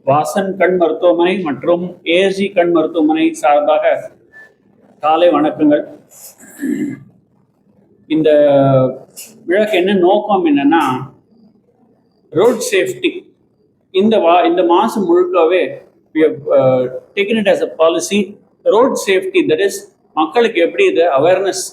வாசன் கண் மருத்துவமனை மற்றும் ஏஎஸ்ஜி கண் மருத்துவமனை சார்பாக காலை வணக்கங்கள். இந்த விழாக்கு என்ன நோக்கம் என்னன்னா, ரோட் சேஃப்டி. இந்த மாதம் முழுக்கவே taken it as a policy. Road safety, that is மக்களுக்கு எப்படி இது அவேர்னஸ்.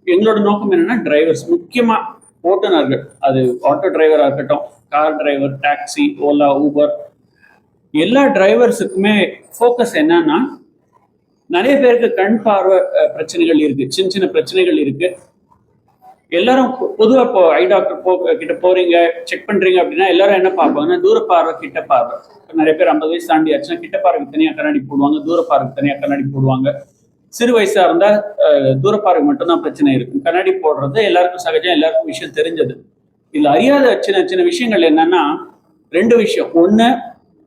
எங்களோட நோக்கம் என்னன்னா, டிரைவர்ஸ், முக்கியமாக ஓட்டுநர்கள், அது ஆட்டோ டிரைவராக இருக்கட்டும், car driver, taxi, Ola, Uber, எல்லா டிரைவர்ஸுக்குமே ஃபோக்கஸ் என்னன்னா, நிறைய பேருக்கு கண் பார்வை பிரச்சனைகள் இருக்கு, சின்ன சின்ன பிரச்சனைகள் இருக்கு. எல்லாரும் பொதுவாக இப்போ ஐ டாக்டர் கிட்ட போறீங்க, செக் பண்றீங்க அப்படின்னா எல்லாரும் என்ன பார்ப்பாங்கன்னா, தூர பார்வை, கிட்ட பார்வை. நிறைய பேர் 50 வயசு தாண்டி ஆச்சுன்னா கிட்ட பார்வைக்கு தனியாக கண்ணாடி போடுவாங்க, தூர பார்வைக்கு தனியாக கண்ணாடி போடுவாங்க. சிறு வயசா இருந்தா தூரப்பார்வை மட்டும்தான் பிரச்சனை இருக்கும். கண்ணாடி போடுறது எல்லாருக்கும் சகஜம், எல்லாருக்கும் விஷயம் தெரிஞ்சது. இதுல அறியாத சின்ன சின்ன விஷயங்கள் என்னன்னா, 2 விஷயம். ஒண்ணு,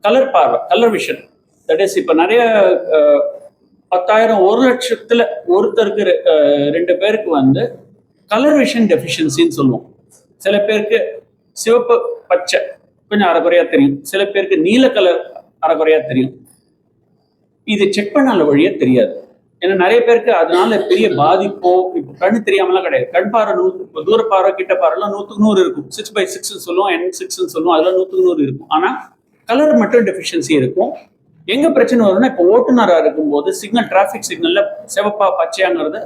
கலர் பார்வை, கலர் விஷன். தட் இஸ் இப்ப நிறைய 10,000 1 லட்சத்துல ஒருத்தருக்கு 2 பேருக்கு கலர் விஷன் டெஃபிஷியன்சின்னு சொல்லுவோம். சில பேருக்கு சிவப்பு பச்சை கொஞ்சம் அரைக்குறையா தெரியும், சில பேருக்கு நீல கலர் அரைக்குறையா தெரியும். இது செக் பண்ணால வழியா தெரியாது. ஏன்னா நிறைய பேருக்கு அதனால பெரிய பாதிப்போ, இப்போ கண்ணு தெரியாமலாம் கிடையாது. கண் பார்வை தூர பார்வை, கிட்ட பார்வைலாம் 100க்கு 100 இருக்கும். 6/6 சொல்லுவோம், N6 சொல்லுவோம், அதெல்லாம் 100க்கு 100 இருக்கும். ஆனா கலர் மட்டும் டெஃபிஷியன்சி இருக்கும். எங்க பிரச்சனை வரும்னா, இப்போ ஓட்டுநராக இருக்கும்போது சிக்னல், டிராஃபிக் சிக்னல்ல சிவப்பா பச்சையாங்கிறது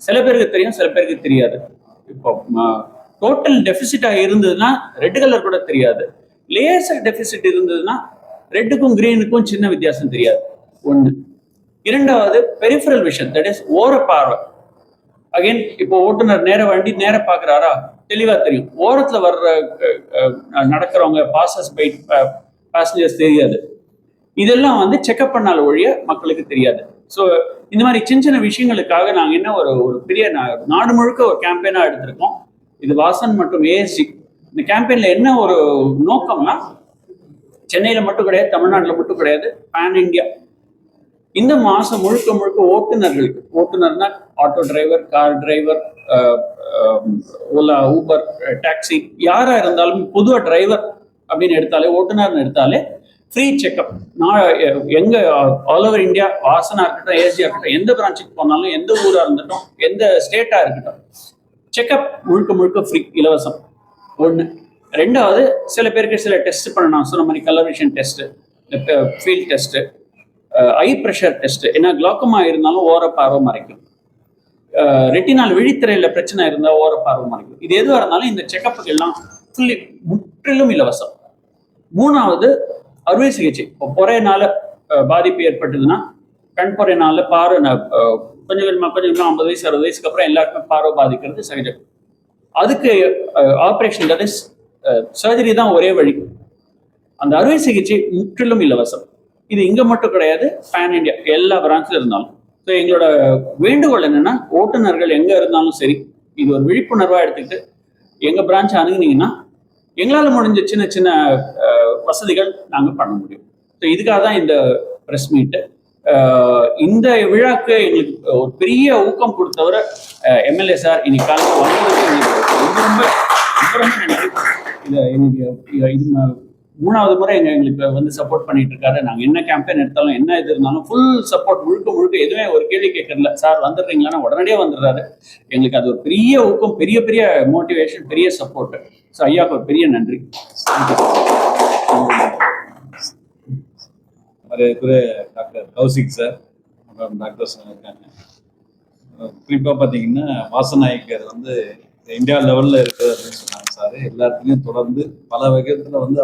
சில பேருக்கு தெரியும், சில பேருக்கு தெரியாது. இப்போ டோட்டல் டெபிசிட்டா இருந்ததுன்னா ரெட் கலர் கூட தெரியாது. லேசர் டெபிசிட் இருந்ததுன்னா ரெட்டுக்கும் கிரீனுக்கும் சின்ன வித்தியாசம் தெரியாது. ஒண்ணு. இரண்டாவது, பெரிஃபரல் விஷன், தட் இஸ் ஓர பார்வை. அகைன், இப்போ ஓட்டுநர் வண்டி நேர பாக்குறாரா, தெளிவா தெரியும். ஓரத்துல வர்ற நடக்கிறவங்க, பாசஸ் பை பேசஞ்சர்ஸ் தெரியாது. இதெல்லாம் செக்அப் பண்ணால ஒழிய மக்களுக்கு தெரியாது. ஸோ இந்த மாதிரி சின்ன சின்ன விஷயங்களுக்காக நாங்கள் என்ன ஒரு பெரிய நாடு முழுக்க ஒரு கேம்பெயினா எடுத்திருக்கோம். இது வாசன் மற்றும் ஏஎஸ்ஜி. இந்த கேம்பெயின்ல என்ன ஒரு நோக்கம்னா, சென்னையில மட்டும் கிடையாது, தமிழ்நாட்டில் மட்டும் கிடையாது, பேன் இந்தியா. இந்த மாசம் முழுக்க முழுக்க ஓட்டுநர்களுக்கு, ஓட்டுநர்னா auto driver, car driver, Ola, Uber, taxi, யாரா இருந்தாலும் பொதுவாக டிரைவர் அப்படின்னு எடுத்தாலே, ஓட்டுநர்னு எடுத்தாலே ஃப்ரீ செக்அப். எங்க ஆல் ஓவர் இந்தியா, வாசனா இருக்கட்டும், ஏஎஸ்ஜியா இருக்கட்டும், எந்த பிரான்ச்சுக்கு போனாலும், எந்த ஊரா இருந்துட்டும், எந்த ஸ்டேட்டா இருக்கட்டும், செக்அப் முழுக்க முழுக்க ஃப்ரீ, இலவசம். ஒன்று. ரெண்டாவது, சில பேருக்கு சில டெஸ்ட் பண்ணணும். சொன்ன மாதிரி colour vision test, field test, eye pressure test. ஏன்னா கிளாக்கமா இருந்தாலும் ஓர பார்வை மறைக்கும். ரெட்டினால் விழித்திரையில பிரச்சனை இருந்தால் ஓர பார்வை மறைக்கும். இது எதுவாக இருந்தாலும் இந்த செக்கப்புக்கு எல்லாம் முற்றிலும் இலவசம். மூணாவது, அறுவை சிகிச்சை. இப்போ பொறையினால பாதிப்பு ஏற்பட்டதுன்னா, கண் பொறையினால பார்வை கொஞ்சம் கொஞ்சமா 50 வயசு 60 வயசுக்கு அப்புறம் எல்லாருக்குமே பார்வை பாதிக்கிறது சகஜம். அதுக்கு ஆப்ரேஷன், தட் இஸ் சர்ஜரி தான் ஒரே வழி. அந்த அறுவை சிகிச்சை முற்றிலும் இலவசம். இது இங்க மட்டும் கிடையாது, பேன் இந்தியா எல்லா பிரான்ச்ல இருந்தாலும். ஸோ எங்களோட வேண்டுகோள் என்னன்னா, ஓட்டுநர்கள் எங்க இருந்தாலும் சரி, இது ஒரு விழிப்புணர்வா எடுத்துக்கிட்டு எங்க பிரான்ச் அணுகுனீங்கன்னா எங்களால் முடிஞ்ச சின்ன சின்ன வசதிகள் நாங்கள் பண்ண முடியும். ஸோ இதுக்காக தான் இந்த ப்ரெஸ் மீட்டு. இந்த விழாக்கு எங்களுக்கு ஒரு பெரிய ஊக்கம் கொடுத்தவரை எம்எல்ஏ சார் இன்னைக்கு காலையில் வந்ததுக்கு எங்களுக்கு ரொம்ப ரொம்ப நன்றி. இதை எனக்கு 3வது முறை எங்களுக்கு சப்போர்ட் பண்ணிட்டு இருக்காரு. நாங்கள் என்ன கேம்பெயின் எடுத்தாலும், என்ன இது இருந்தாலும் ஃபுல் சப்போர்ட், முழுக்க முழுக்க. எதுவுமே ஒரு கேள்வி கேட்கறதில்ல. சார் வந்துடுறீங்களான்னா உடனடியே வந்துடுறாரு. எங்களுக்கு அது ஒரு பெரிய ஊக்கம், பெரிய பெரிய மோட்டிவேஷன், பெரிய சப்போர்ட். ஸோ ஐயாவுக்கு ஒரு பெரிய நன்றி. டாக்டர் கௌசிக் சார், டாக்டர்ஸ் இருக்காங்க. குறிப்பாக பார்த்தீங்கன்னா, வாசநாயக்கர் இந்தியா லெவலில் இருக்குது அப்படின்னு சொன்னாங்க சார். எல்லாத்துலேயும் தொடர்ந்து பல வகையத்தில் அவங்க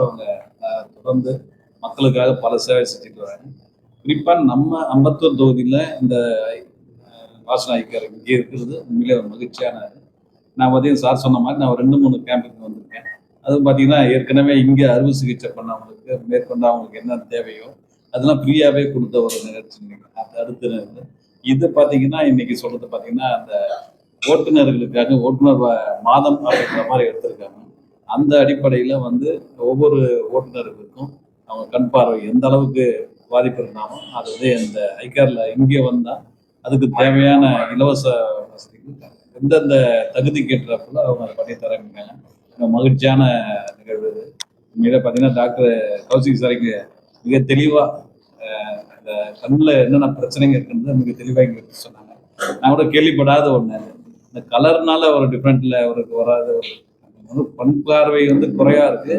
தொடர்ந்து மக்களுக்காக பல சேவை செஞ்சுட்டு வராங்க. குறிப்பாக நம்ம அம்பத்தூர் தொகுதியில் இந்த வாசநாயக்கர் இங்கே இருக்கிறது உண்மையிலே ஒரு மகிழ்ச்சியான. நான் பார்த்தீங்கன்னா சார் சொன்ன மாதிரி நான் ஒரு 2-3 கேம்புக்கு வந்திருக்கேன். அதுவும் பார்த்தீங்கன்னா ஏற்கனவே இங்கே அறுவை சிகிச்சை பண்ணவங்களுக்கு மேற்கொண்டு அவங்களுக்கு என்ன தேவையோ அதெல்லாம் ஃப்ரீயாகவே கொடுத்த ஒரு நிகழ்ச்சி. அது அடுத்து இது பார்த்தீங்கன்னா இன்னைக்கு சொல்றது பார்த்தீங்கன்னா, அந்த ஓட்டுநர்களுக்காக ஓட்டுநர் மாதம் அப்படின்ற மாதிரி எடுத்திருக்காங்க. அந்த அடிப்படையில் ஒவ்வொரு ஓட்டுநர்களுக்கும் அவங்க கண் பார்வை எந்த அளவுக்கு பாதிப்பு இருந்தாலும் அது இந்த ஐகாரில் இங்கே வந்தால் அதுக்கு தேவையான இலவச வசதிகள் எந்தெந்த தகுதிக்கு ஏற்றப்பல அவங்க பண்ணி தராங்க. மகிழ்ச்சியான நிகழ்வு. உண்மையில பார்த்தீங்கன்னா டாக்டர் கௌசிக் சாருக்கு மிக தெளிவாக அந்த கண்ணில் என்னென்ன பிரச்சனைங்க இருக்குன்னு மிக தெளிவாக எங்களுக்கு சொன்னாங்க. நான் கூட கேள்விப்படாத ஒன்று, இந்த கலர்னால ஒரு டிஃப்ரெண்ட்ல அவருக்கு வராத ஒரு கண் பார்வை வந்து குறையா இருக்கு,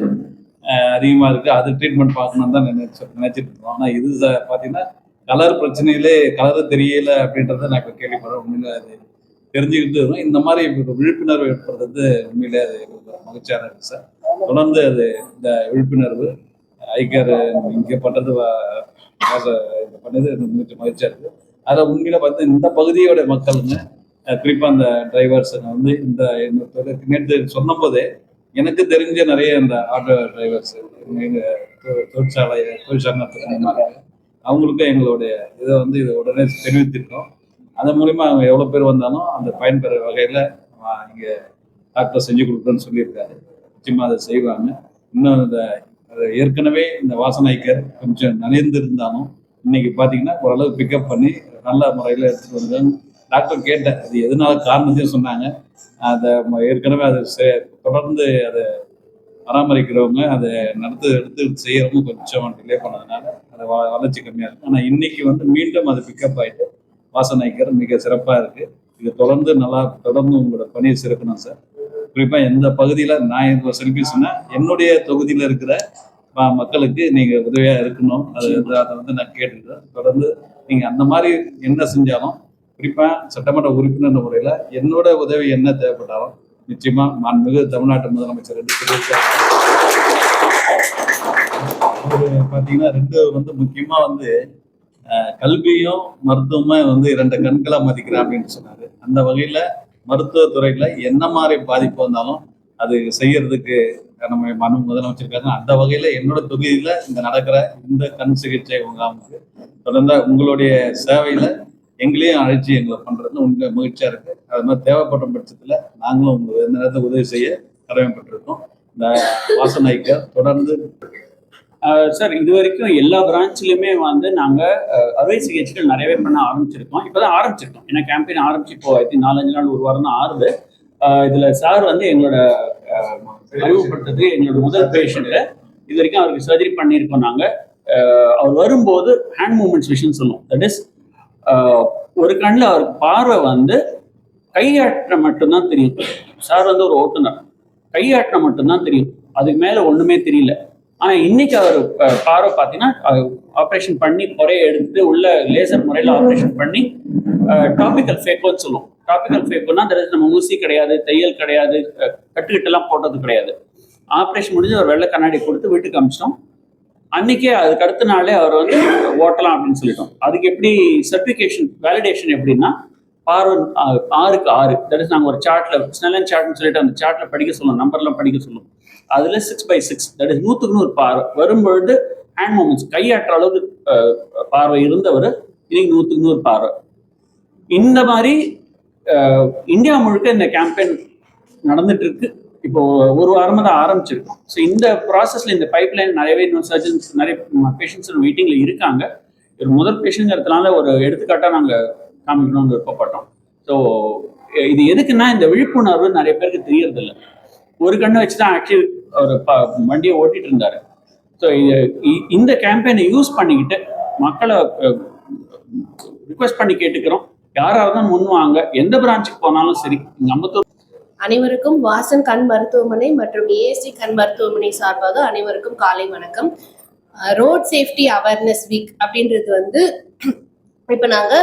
அதிகமாக இருக்கு, அது ட்ரீட்மெண்ட் பார்க்கணும்னு தான் நினைச்சிட்டு இருந்தோம். ஆனால் இது பார்த்தீங்கன்னா கலர் பிரச்சனையிலே கலர் தெரியல அப்படின்றத நான் இப்போ கேள்விப்படுறேன். உண்மையில அது தெரிஞ்சுக்கிட்டு இருக்கோம். இந்த மாதிரி விழிப்புணர்வு ஏற்படுறது உண்மையிலே அது மகிழ்ச்சியான இருக்கு சார். தொடர்ந்து அது இந்த விழிப்புணர்வு ஐக்கியர் இங்கே பண்ணுறது பண்ணது மிக மகிழ்ச்சியா இருக்கு. அதில் உண்மையில பார்த்து இந்த பகுதியோட மக்களுங்க, குறிப்பா அந்த டிரைவர்ஸ் வந்து இந்த நேற்று சொன்ன போதே எனக்கு தெரிஞ்ச நிறைய இந்த ஆட்டோ டிரைவர்ஸ் தொழிற்சாலை அவங்களுக்கும் எங்களுடைய இதை வந்து இதை உடனே தெரிவித்திருக்கோம். அதன் மூலிமா அவங்க எவ்வளோ பேர் வந்தாலும் அந்த பயன்பெற வகையில் இங்கே டாக்டர் செஞ்சு கொடுக்குறேன்னு சொல்லியிருக்காரு. நிச்சயமாக அதை செய்வாங்க. இன்னும் இந்த ஏற்கனவே இந்த வாசனைக்கர் கொஞ்சம் நலிந்து இருந்தாலும் இன்னைக்கு பார்த்தீங்கன்னா ஓரளவு பிக்கப் பண்ணி நல்ல முறையில் எடுத்துகிட்டு வந்தாங்க. டாக்டர் கேட்டேன் அது எதனால காரணத்தையும் சொன்னாங்க. அதை ஏற்கனவே அதை தொடர்ந்து அதை பராமரிக்கிறவங்க அதை எடுத்து செய்யறவங்க கொஞ்சம் டிலே பண்ணதுனால அது வளர்ச்சி கம்மியாக இருக்கு. ஆனால் இன்னைக்கு வந்து மீண்டும் அது பிக்கப் ஆகிட்டு வாசனைக்கர் மிக சிறப்பாக இருக்கு. இது தொடர்ந்து உங்களோட பணியை சிறக்கணும் சார். குறிப்பாக எந்த பகுதியில் நான் இப்போ செல்ஃபி சொன்னேன், என்னுடைய தொகுதியில் இருக்கிற மக்களுக்கு நீங்கள் உதவியாக இருக்கணும். அதை வந்து நான் கேட்டுக்கிறேன். தொடர்ந்து நீங்கள் அந்த மாதிரி என்ன செஞ்சாலும், குறிப்பாக சட்டமன்ற உறுப்பினர் முறையில் என்னோட உதவி என்ன தேவைப்பட்டாலும் நிச்சயமா மாண்புமிகு தமிழ்நாட்டு முதலமைச்சர் பார்த்தீங்கன்னா வந்து முக்கியமா வந்து கல்வியும் மருத்துவமும் வந்து 2 கண்களா மதிக்கிறேன் அப்படின்னு சொன்னாரு. அந்த வகையில மருத்துவத்துறையில என்ன மாதிரி பாதிப்பு வந்தாலும் அது செய்யறதுக்கு நம்ம மாண்பு முதலமைச்சிருக்காங்க. அந்த வகையில என்னோட தொகுதியில இந்த நடக்கிற இந்த கண் சிகிச்சை முகாமுக்கு தொடர்ந்து உங்களுடைய சேவையில எங்களையும் அழைச்சி எங்களை பண்றது உங்க மகிழ்ச்சியா இருக்கு. அது மாதிரி தேவைப்பட்ட பட்சத்துல நாங்களும் உங்களுக்கு எந்த நேரத்தில் உதவி செய்ய கடமைப்பட்டிருக்கோம். இந்த வாசனைக்கு தொடர்ந்து சார் இது வரைக்கும் எல்லா பிரான்ச்லயுமே வந்து நாங்கள் அறுவை சிகிச்சைகள் நிறையவே பண்ண ஆரம்பிச்சிருக்கோம். இப்போதான் ஆரம்பிச்சிருக்கோம். ஏன்னா கேம்பெயின் ஆரம்பிச்சு இப்போ 4-5 நாள் 1 வாரம் தான் ஆறுது. இதுல சார் வந்து எங்களோட அறிவுப்படுத்துறது எங்களோட முதல் பேஷண்ட்டு. இது வரைக்கும் அவருக்கு சர்ஜரி பண்ணியிருக்கோம். நாங்கள் அவர் வரும்போது ஹேண்ட் மூமெண்ட்ஸ் விஷயம் சொல்லுவோம். தட் இஸ் ஒரு கண்ணில் அவருக்கு பார்வை வந்து கையாற்ற மட்டும்தான் தெரியும். சார் வந்து ஒரு ஓட்டுநர், கையாற்ற மட்டும்தான் தெரியும், அதுக்கு மேலே ஒன்றுமே தெரியல. ஆனால் இன்னைக்கு அவர் பார்வை பார்த்தீங்கன்னா ஆப்ரேஷன் பண்ணி குறைய எடுத்து உள்ள லேசர் முறையில் ஆப்ரேஷன் பண்ணி டாபிக்கல் ஃபேக்கோன்னு சொல்லுவோம். டாபிக்கல் ஃபேக்கோன்னா நம்ம ஊசி கிடையாது, தையல் கிடையாது, கட்டுக்கிட்டெல்லாம் போட்டது கிடையாது. ஆப்ரேஷன் முடிஞ்சு ஒரு வெள்ளை கண்ணாடி கொடுத்து வீட்டுக்கு அமிச்சிட்டோம். அன்னைக்கே அதுக்கு அடுத்த நாளே அவர் வந்து ஓட்டலாம் அப்படின்னு சொல்லிட்டோம். அதுக்கு எப்படி சர்டிஃபிகேஷன் வேலிடேஷன் எப்படின்னா, பார்வை 6க்கு 6, தட் இஸ் நாங்கள் ஒரு சார்ட்ல ஸ்னெல்லன் சார்ட்னு சொல்லிட்டு அந்த சார்ட்ல படிக்க சொல்லுவோம், நம்பர்லாம் படிக்க சொல்லுவோம். அதுல 6/6, தட் இஸ் 100க்கு 100 பார்வை வரும்பொழுது ஹேண்ட் மூமெண்ட்ஸ் கையாற்ற அளவுக்கு பார்வை இருந்தவர் இன்னைக்கு 100க்கு 100 பார்வை. இந்த மாதிரி இந்தியா முழுக்க இந்த கேம்பெயின் நடந்துட்டு இருக்கு. இப்போ 1 வாரமா தான் ஆரம்பிச்சிருக்கோம். ஸோ இந்த ப்ராசஸ்ல இந்த பைப்லைன் நிறையவே இன்னும் சர்ஜன்ஸ் நிறைய பேஷண்ட்ஸ் வெயிட்டிங்ல இருக்காங்க. ஒரு முதல் பேஷண்ட்ங்கிறதுனால ஒரு எடுத்துக்காட்டா நாங்கள் காமிக்கணும்னு விருப்பப்பட்டோம். ஸோ இது எதுக்குன்னா, இந்த விழிப்புணர்வு நிறைய பேருக்கு தெரியறதில்ல. ஒரு கண்ணை வச்சுதான் ஆக்சுவலி ஒரு வண்டியை ஓட்டிட்டு இருந்தாரு. ஸோ இந்த கேம்பெயினை யூஸ் பண்ணிக்கிட்டு மக்களை ரிக்வெஸ்ட் பண்ணி கேட்டுக்கிறோம், யாராவது தான் முன்வாங்க. எந்த பிரான்ச்சுக்கு போனாலும் சரி. அம்பத்தூர் அனைவருக்கும் வாசன் கண் மருத்துவமனை மற்றும் ஏஎஸ்டி கண் மருத்துவமனை சார்பாக அனைவருக்கும் காலை வணக்கம். ரோட் சேஃப்டி அவேர்னஸ் வீக் அப்படின்றது வந்து இப்ப நாங்க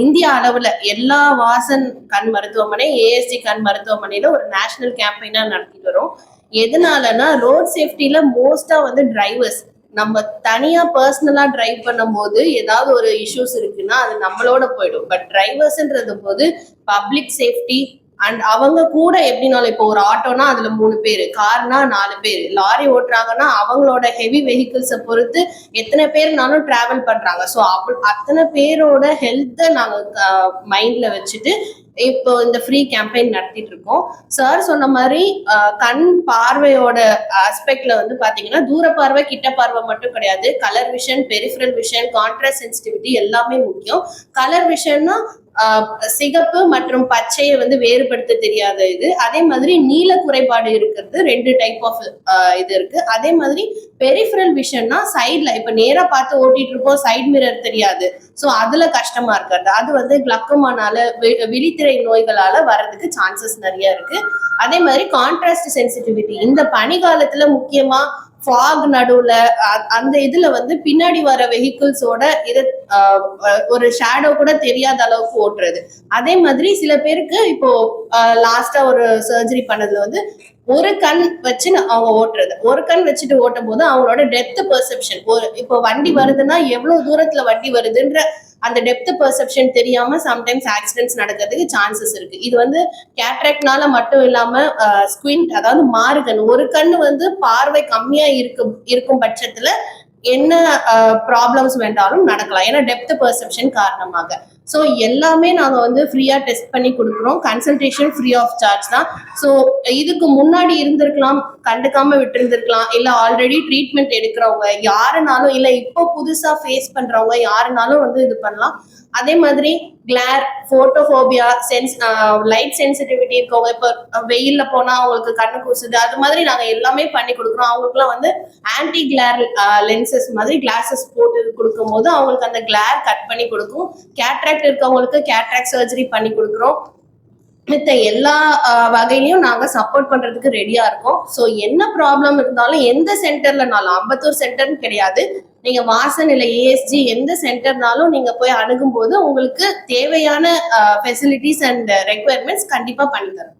இந்தியா அளவுல எல்லா வாசன் கண் மருத்துவமனை, ஏஎஸ்டி கண் மருத்துவமனையில ஒரு நேஷனல் கேம்பெயினா நடத்திட்டு வரோம். எதனாலனா, ரோட் சேஃப்டில மோஸ்டா வந்து டிரைவர்ஸ் நம்ம தனியா பர்சனலா டிரைவ் பண்ணும் போது ஏதாவது ஒரு இஷ்யூஸ் இருக்குன்னா அது நம்மளோட போயிடும். பட் டிரைவர்ஸ்ன்றது போது பப்ளிக் சேஃப்டி அண்ட் அவங்க கூட எப்படினாலும், இப்போ ஒரு ஆட்டோனா அதுல 3 பேர், கார்னா 4 பேர், லாரி ஓட்டுறாங்கன்னா அவங்களோட ஹெவி வெஹிக்கிள்ஸை பொறுத்து எத்தனை பேர்னாலும் டிராவல் பண்றாங்க. ஸோ அத்தனை பேரோட ஹெல்த்தை நாங்க மைண்ட்ல வச்சுட்டு இப்போ இந்த ஃப்ரீ கேம்பெயின் நடத்திட்டு இருக்கோம். சார் சொன்ன மாதிரி கண் பார்வையோட ஆஸ்பெக்ட்ல வந்து பாத்தீங்கன்னா, தூர பார்வை கிட்ட பார்வை மட்டும் கிடையாது, colour vision, peripheral vision, contrast sensitivity எல்லாமே முக்கியம். கலர் விஷன்னா சிகப்பு மற்றும் பச்சையை வந்து வேறுபடுத்த தெரியாத இது. அதே மாதிரி நீல குறைபாடு இருக்கிறது 2 டைப் ஆஃப் இது இருக்கு. அதே மாதிரி பெரிஃபரல் விஷன்னா சைட்ல இப்ப நேரா பார்த்து ஓட்டிட்டு இருப்போம், சைட் மிரர் தெரியாது, ஸோ அதுல கஷ்டமா இருக்கிறது. அது வந்து கிளக்கோமானால விழித்திரை நோய்களால வர்றதுக்கு சான்சஸ் நிறைய இருக்கு. அதே மாதிரி கான்ட்ராஸ்ட் சென்சிட்டிவிட்டி இந்த பனிகாலத்துல முக்கியமா ஃபாக் நடுவுல அந்த இதுல வந்து பின்னாடி வர வெஹிக்கிள்ஸோட இது ஒரு ஷேடோ கூட தெரியாத அளவுக்கு ஓட்டுறது. அதே மாதிரி சில பேருக்கு இப்போ லாஸ்டா ஒரு சர்ஜரி பண்ணதுல வந்து ஒரு கண் வச்சு அவங்க ஓட்டுறது, ஒரு கண் வச்சுட்டு ஓட்டும் போது அவங்களோட டெப்த் பெர்செப்ஷன், ஒரு இப்போ வண்டி வருதுன்னா எவ்வளவு தூரத்துல வண்டி வருதுன்ற அந்த டெப்த் பெர்செப்ஷன் தெரியாம சம்டைம்ஸ் ஆக்சிடென்ட்ஸ் நடக்கிறதுக்கு சான்சஸ் இருக்கு. இது வந்து கேட்ராக்ட்னால மட்டும் இல்லாம ஸ்குவிண்ட் அதாவது மாறுகண், ஒரு கண்ணு வந்து பார்வை கம்மியா இருக்கும் பட்சத்துல என்ன ப்ராப்ளம்ஸ் வேண்டாலும் நடக்கலாம், ஏன்னா டெப்த் பெர்செப்ஷன் காரணமாக. ஸோ எல்லாமே நாங்கள் வந்து ஃப்ரீயாக டெஸ்ட் பண்ணி கொடுக்குறோம். கன்சல்டேஷன் ஃப்ரீ ஆஃப் சார்ஜ் தான். ஸோ இதுக்கு முன்னாடி இருந்திருக்கலாம், கண்டுக்காம விட்டுருந்துருக்கலாம், இல்லை ஆல்ரெடி ட்ரீட்மெண்ட் எடுக்கிறவங்க யாருனாலும், இல்லை இப்போ புதுசாக ஃபேஸ் பண்ணுறவங்க யாருனாலும் வந்து இது பண்ணலாம். அதே மாதிரி கிளார், போட்டோஃபோபியா, லைட் சென்சிட்டிவிட்டி இருக்கவங்க, இப்போ வெயில்ல போனா அவங்களுக்கு கண்ணு கூசுது, அது மாதிரி நாங்கள் எல்லாமே பண்ணி கொடுக்குறோம். அவங்களுக்குலாம் வந்து ஆன்டி கிளார் லென்சஸ் மாதிரி கிளாஸஸ் போட்டு கொடுக்கும் போது அவங்களுக்கு அந்த கிளார் கட் பண்ணி கொடுக்கும். கேட்ராக்ட் இருக்கவங்களுக்கு கேட்ராக்ட் சர்ஜரி பண்ணி கொடுக்குறோம். மித்த எல்லா வகையிலையும் நாங்க சப்போர்ட் பண்றதுக்கு ரெடியா இருக்கோம். ஸோ என்ன ப்ராப்ளம் இருந்தாலும் எந்த சென்டர்லனாலும், அம்பத்தூர் சென்டர்னு கிடையாது, நீங்க வாசன் இல்லை ஏஎஸ்ஜி எந்த சென்டர்னாலும் நீங்க போய் அணுகும் போது உங்களுக்கு தேவையான ஃபெசிலிட்டிஸ் அண்ட் ரெக்குயர்மெண்ட்ஸ் கண்டிப்பா பண்ணி தரோம்.